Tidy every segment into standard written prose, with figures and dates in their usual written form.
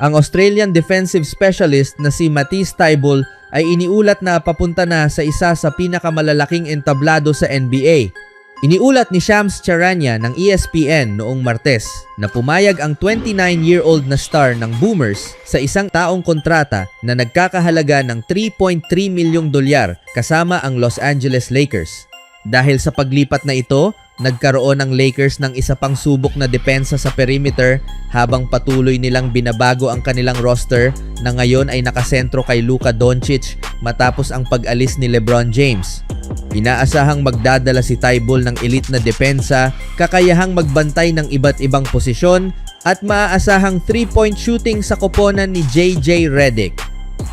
Ang Australian defensive specialist na si Matisse Thybulle ay iniulat na papunta na sa isa sa pinakamalalaking entablado sa NBA. Iniulat ni Shams Charania ng ESPN noong Martes na pumayag ang 29-year-old na star ng Boomers sa isang taong kontrata na nagkakahalaga ng $3.3 milyong kasama ang Los Angeles Lakers. Dahil sa paglipat na ito, nagkaroon ng Lakers ng isa pang subok na depensa sa perimeter habang patuloy nilang binabago ang kanilang roster na ngayon ay nakasentro kay Luka Doncic matapos ang pag-alis ni LeBron James. Inaasahang magdadala si Thybulle ng elite na depensa, kakayahang magbantay ng iba't ibang posisyon at maaasahang 3-point shooting sa koponan ni JJ Redick.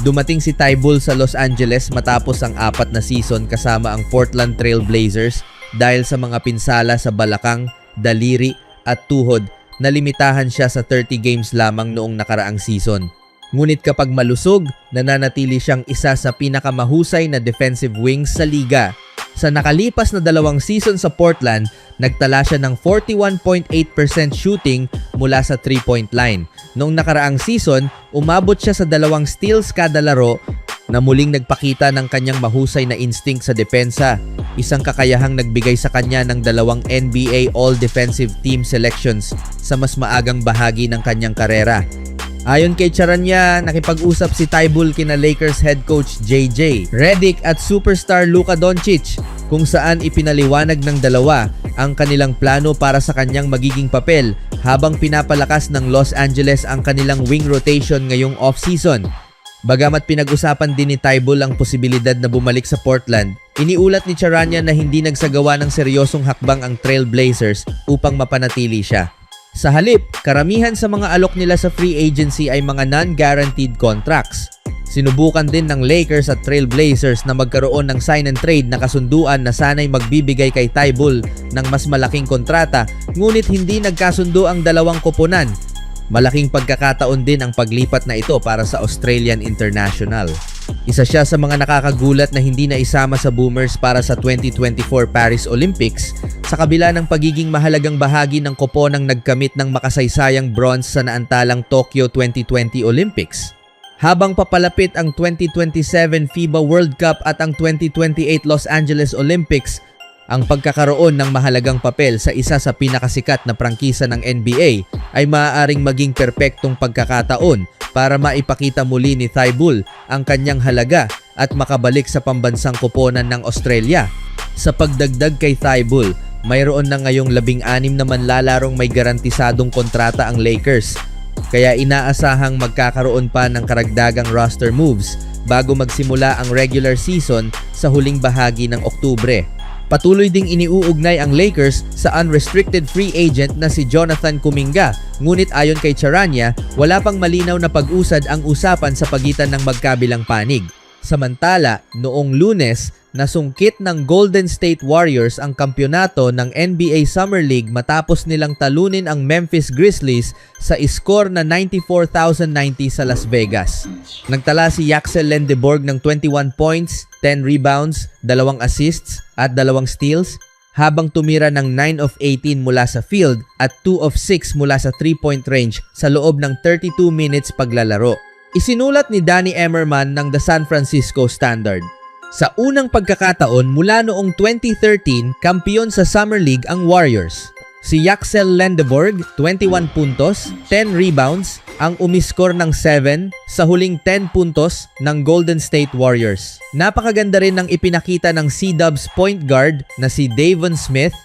Dumating si Thybulle sa Los Angeles matapos ang 4 na season kasama ang Portland Trail Blazers dahil sa mga pinsala sa balakang, daliri at tuhod na limitahan siya sa 30 games lamang noong nakaraang season. Ngunit kapag malusog, nananatili siyang isa sa pinakamahusay na defensive wings sa liga. Sa nakalipas na 2 season sa Portland, nagtala siya ng 41.8% shooting mula sa 3-point line. Noong nakaraang season, umabot siya sa 2 steals kada laro na muling nagpakita ng kanyang mahusay na instinct sa depensa. Isang kakayahang nagbigay sa kanya ng 2 NBA All-Defensive Team selections sa mas maagang bahagi ng kanyang karera. Ayon kay Charania, nakipag-usap si Thybulle kina Lakers head coach JJ Redick at superstar Luka Doncic kung saan ipinaliwanag ng dalawa ang kanilang plano para sa kanyang magiging papel habang pinapalakas ng Los Angeles ang kanilang wing rotation ngayong off-season. Bagamat pinag-usapan din ni Thybulle ang posibilidad na bumalik sa Portland, iniulat ni Charania na hindi nagsagawa ng seryosong hakbang ang Trail Blazers upang mapanatili siya. Sa halip, karamihan sa mga alok nila sa free agency ay mga non-guaranteed contracts. Sinubukan din ng Lakers at Trail Blazers na magkaroon ng sign and trade na kasunduan na sana'y magbibigay kay Thybulle ng mas malaking kontrata, ngunit hindi nagkasundo ang dalawang koponan. Malaking pagkakataon din ang paglipat na ito para sa Australian International. Isa siya sa mga nakakagulat na hindi na isama sa Boomers para sa 2024 Paris Olympics sa kabila ng pagiging mahalagang bahagi ng koponang nagkamit ng makasaysayang bronze sa naantalang Tokyo 2020 Olympics. Habang papalapit ang 2027 FIBA World Cup at ang 2028 Los Angeles Olympics, ang pagkakaroon ng mahalagang papel sa isa sa pinakasikat na prangkisa ng NBA ay maaaring maging perpektong pagkakataon para maipakita muli ni Thybulle ang kanyang halaga at makabalik sa pambansang koponan ng Australia. Sa pagdagdag kay Thybulle, mayroon na ngayong 16 na manlalarong may garantisadong kontrata ang Lakers, kaya inaasahang magkakaroon pa ng karagdagang roster moves bago magsimula ang regular season sa huling bahagi ng Oktubre. Patuloy ding iniuugnay ang Lakers sa unrestricted free agent na si Jonathan Kuminga, ngunit ayon kay Charania, wala pang malinaw na pag-usad ang usapan sa pagitan ng magkabilang panig. Samantala, noong Lunes, nasungkit ng Golden State Warriors ang kampyonato ng NBA Summer League matapos nilang talunin ang Memphis Grizzlies sa iskor na 94,090 sa Las Vegas. Nagtala si Yaxel Lendeborg ng 21 points, 10 rebounds, 2 assists at 2 steals habang tumira ng 9 of 18 mula sa field at 2 of 6 mula sa 3-point range sa loob ng 32 minutes paglalaro. Isinulat ni Danny Emmerman ng The San Francisco Standard. Sa unang pagkakataon mula noong 2013, kampiyon sa Summer League ang Warriors. Si Yaxel Lendeborg, 21 puntos, 10 rebounds, ang umiskor ng 7 sa huling 10 puntos ng Golden State Warriors. Napakaganda rin ng ipinakita ng C-Dubs point guard na si Davon Smith.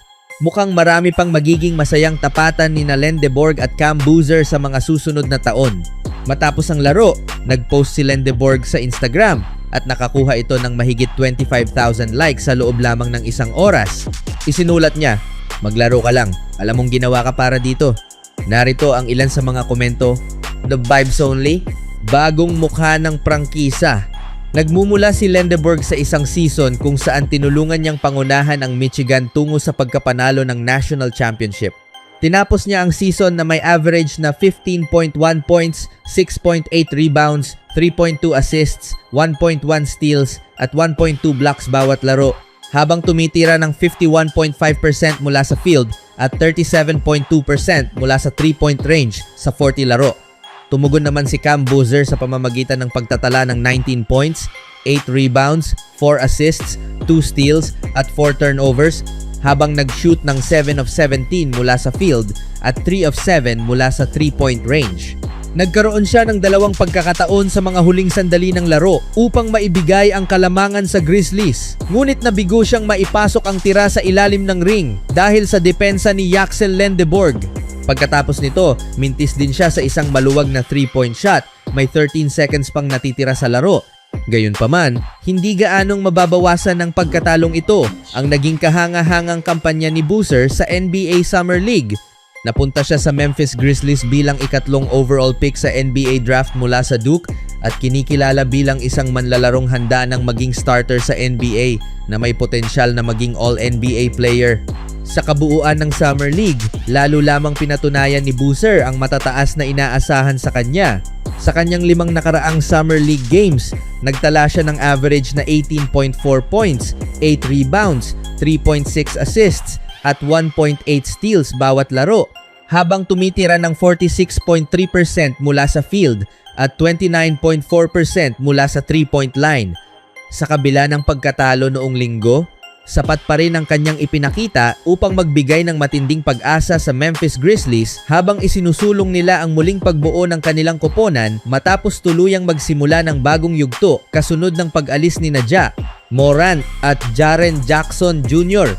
Mukhang marami pang magiging masayang tapatan ni Lendeborg at Cam Boozer sa mga susunod na taon. Matapos ang laro, nag-post si Lendeborg sa Instagram at nakakuha ito ng mahigit 25,000 likes sa loob lamang ng 1 oras. Isinulat niya, "Maglaro ka lang, alam mong ginawa ka para dito." Narito ang ilan sa mga komento. The vibes only, bagong mukha ng prangkisa. Nagmumula si Lendeborg sa isang season kung saan tinulungan niyang pangunahan ang Michigan tungo sa pagkapanalo ng National Championship. Tinapos niya ang season na may average na 15.1 points, 6.8 rebounds, 3.2 assists, 1.1 steals at 1.2 blocks bawat laro, habang tumitira ng 51.5% mula sa field at 37.2% mula sa 3-point range sa 40 laro. Tumugon naman si Cam Boozer sa pamamagitan ng pagtatala ng 19 points, 8 rebounds, 4 assists, 2 steals at 4 turnovers habang nag-shoot ng 7 of 17 mula sa field at 3 of 7 mula sa 3-point range. Nagkaroon siya ng dalawang pagkakataon sa mga huling sandali ng laro upang maibigay ang kalamangan sa Grizzlies. Ngunit nabigo siyang maipasok ang tira sa ilalim ng ring dahil sa depensa ni Yaxel Lendeborg. Pagkatapos nito, mintis din siya sa isang maluwag na 3-point shot. May 13 seconds pang natitira sa laro. Gayunpaman, hindi gaanong mababawasan ng pagkatalong ito ang naging kahanga-hangang kampanya ni Boozer sa NBA Summer League. Napunta siya sa Memphis Grizzlies bilang ikatlong overall pick sa NBA draft mula sa Duke at kinikilala bilang isang manlalarong handa ng maging starter sa NBA na may potensyal na maging All-NBA player. Sa kabuuan ng Summer League, lalo lamang pinatunayan ni Boozer ang matataas na inaasahan sa kanya. Sa kanyang 5 nakaraang Summer League games, nagtala siya ng average na 18.4 points, 8 rebounds, 3.6 assists at 1.8 steals bawat laro, habang tumitira ng 46.3% mula sa field at 29.4% mula sa 3-point line. Sa kabila ng pagkatalo noong linggo, sapat pa rin ang kanyang ipinakita upang magbigay ng matinding pag-asa sa Memphis Grizzlies habang isinusulong nila ang muling pagbuo ng kanilang koponan matapos tuluyang magsimula ng bagong yugto kasunod ng pag-alis ni Ja Morant at Jaren Jackson Jr.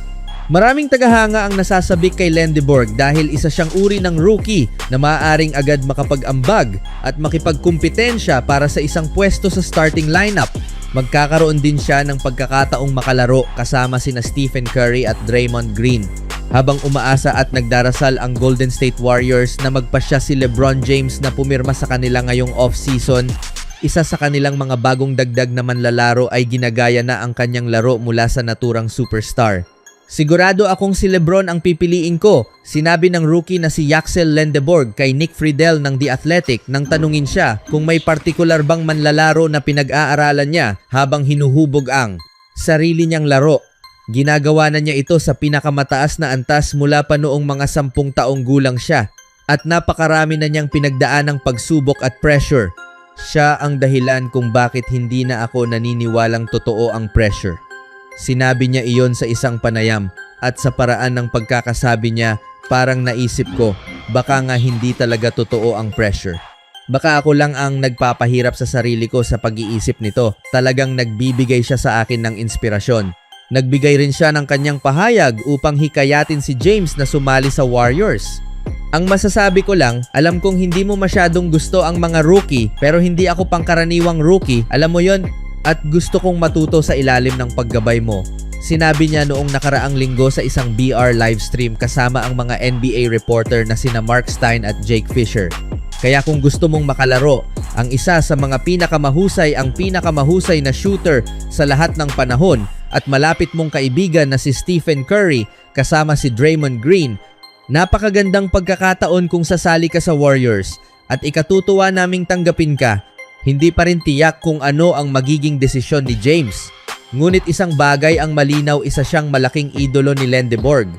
Maraming tagahanga ang nasasabik kay Lendeborg dahil isa siyang uri ng rookie na maaaring agad makapag-ambag at makipagkumpetensya para sa isang pwesto sa starting lineup. Magkakaroon din siya ng pagkakataong makalaro kasama sina Stephen Curry at Draymond Green. Habang umaasa at nagdarasal ang Golden State Warriors na magpasya si LeBron James na pumirma sa kanila ngayong off-season, isa sa kanilang mga bagong dagdag na manlalaro ay ginagaya na ang kanyang laro mula sa naturang superstar. Sigurado akong si LeBron ang pipiliin ko, sinabi ng rookie na si Yaxel Lendeborg kay Nick Friedel ng The Athletic nang tanungin siya kung may partikular bang manlalaro na pinag-aaralan niya habang hinuhubog ang sarili niyang laro. Ginagawa na niya ito sa pinakamataas na antas mula pa noong mga 10 taong gulang siya at napakarami na niyang pinagdaan ng pagsubok at pressure. Siya ang dahilan kung bakit hindi na ako naniniwalang totoo ang pressure. Sinabi niya iyon sa isang panayam at sa paraan ng pagkakasabi niya parang naisip ko baka nga hindi talaga totoo ang pressure. Baka ako lang ang nagpapahirap sa sarili ko sa pag-iisip nito. Talagang nagbibigay siya sa akin ng inspirasyon. Nagbigay rin siya ng kanyang pahayag upang hikayatin si James na sumali sa Warriors. Ang masasabi ko lang, alam kong hindi mo masyadong gusto ang mga rookie pero hindi ako pangkaraniwang rookie, alam mo yon. At gusto kong matuto sa ilalim ng paggabay mo. Sinabi niya noong nakaraang linggo sa isang BR livestream kasama ang mga NBA reporter na sina Mark Stein at Jake Fisher. Kaya kung gusto mong makalaro, ang isa sa mga pinakamahusay na shooter sa lahat ng panahon at malapit mong kaibigan na si Stephen Curry kasama si Draymond Green, napakagandang pagkakataon kung sasali ka sa Warriors at ikatutuwa naming tanggapin ka. Hindi pa rin tiyak kung ano ang magiging desisyon ni James. Ngunit isang bagay ang malinaw, isa siyang malaking idolo ni Lendeborg.